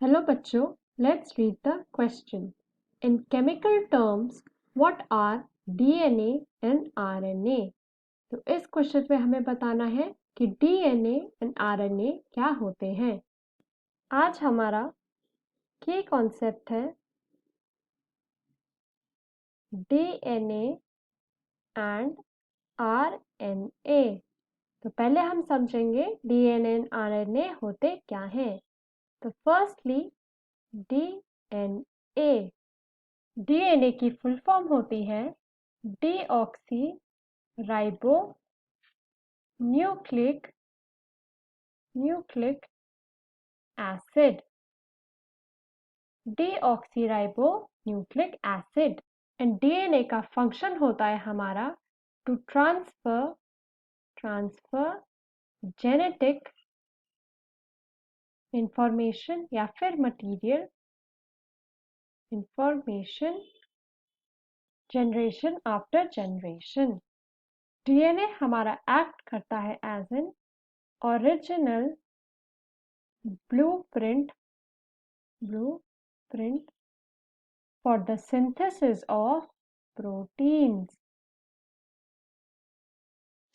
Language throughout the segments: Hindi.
Hello बच्चों, let's read the question. In chemical terms, what are DNA and RNA? तो इस क्वेश्चन में हमें बताना है कि DNA and RNA क्या होते हैं। आज हमारा की कॉन्सेप्ट है DNA and RNA। तो पहले हम समझेंगे DNA and RNA होते क्या हैं। तो फर्स्टली DNA। डीएनए की फुल फॉर्म होती है deoxyribonucleic acid. Deoxyribonucleic acid. And DNA का फंक्शन होता है हमारा टू ट्रांसफर जेनेटिक इंफॉर्मेशन या फिर material information generation after generation. DNA हमारा एक्ट करता है as an original blueprint for the synthesis of proteins.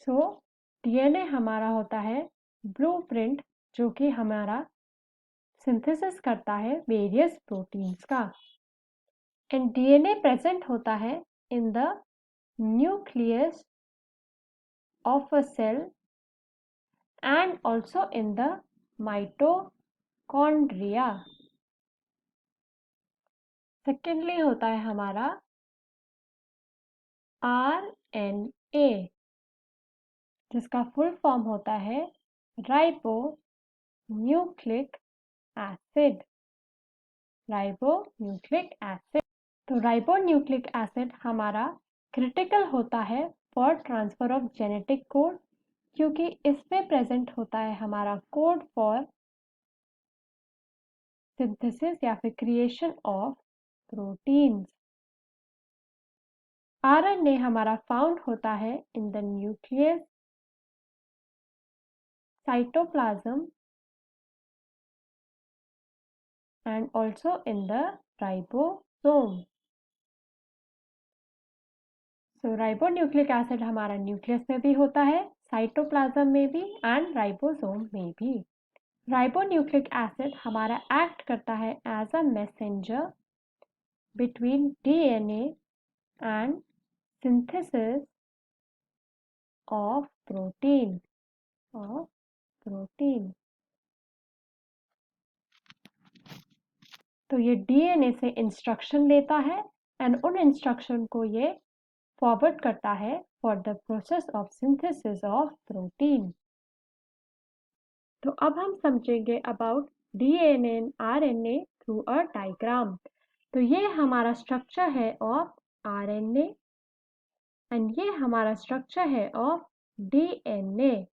So DNA हमारा होता है blueprint जो कि हमारा synthesis करता है various proteins का। And DNA present होता है in the nucleus of a cell and also in the mitochondria. Secondly होता है हमारा RNA जिसका फुल फॉर्म होता है राइबो न्यूक्लिक एसिड। तो राइबो न्यूक्लिक एसिड हमारा क्रिटिकल होता है for transfer of genetic code क्योंकि इसमें प्रेजेंट होता है हमारा कोड फॉर सिंथेसिस या फिर क्रिएशन ऑफ प्रोटीन्स। आरएनए हमारा फाउंड होता है in the nucleus cytoplasm and also in the ribosome. So ribonucleic acid हमारा न्यूक्लियस में भी होता है, साइटोप्लाज्म में भी एंड राइबोसोम में भी। राइबोन्यूक्लिक एसिड हमारा एक्ट करता है as a messenger between DNA and synthesis of protein तो ये डीएनए से इंस्ट्रक्शन लेता है एंड उन इंस्ट्रक्शन को ये फॉरवर्ड करता है for the process of synthesis of protein. तो अब हम समझेंगे about DNA and RNA through a diagram. तो ये हमारा स्ट्रक्चर है ऑफ आरएनए एंड ये हमारा स्ट्रक्चर है ऑफ डीएनए।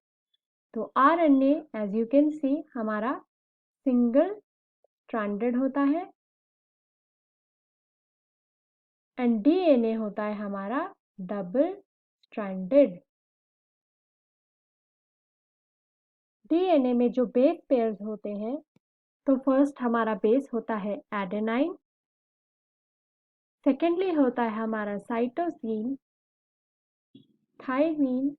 तो RNA as you can see हमारा सिंगल स्ट्रैंडेड होता है एंड डीएनए होता है हमारा डबल स्ट्रैंडेड। डीएनए में जो बेस पेयर्स होते हैं तो फर्स्ट हमारा बेस होता है एडेनाइन, सेकेंडली होता है हमारा cytosine, thymine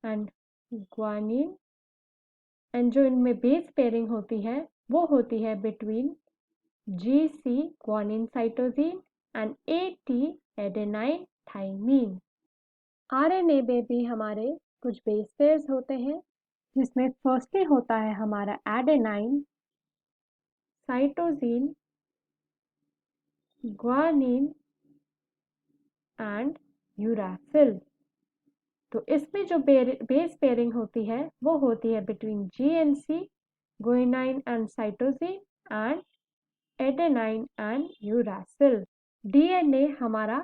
and guanine and जो इनमें बेस पेयरिंग होती है वो होती है between GC guanine cytosine and AT adenine thymine. RNA में भी हमारे कुछ बेस पेयर्स होते हैं जिसमें फर्स्टली होता है हमारा adenine, cytosine, guanine and uracil. तो इसमें जो बेस पेयरिंग होती है वो होती है between GNC guanine and cytosine and adenine and uracil. DNA हमारा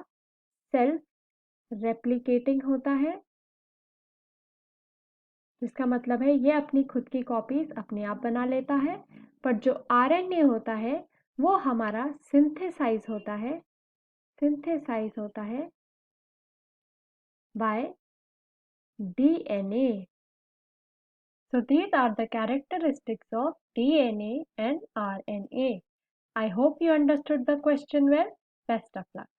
सेल्फ रेप्लिकेटिंग होता है जिसका मतलब है ये अपनी खुद की कॉपीज अपने आप बना लेता है, पर जो आरएनए होता है वो हमारा सिंथेसाइज होता है bye DNA. So these are the characteristics of DNA and RNA. I hope you understood the question well. Best of luck.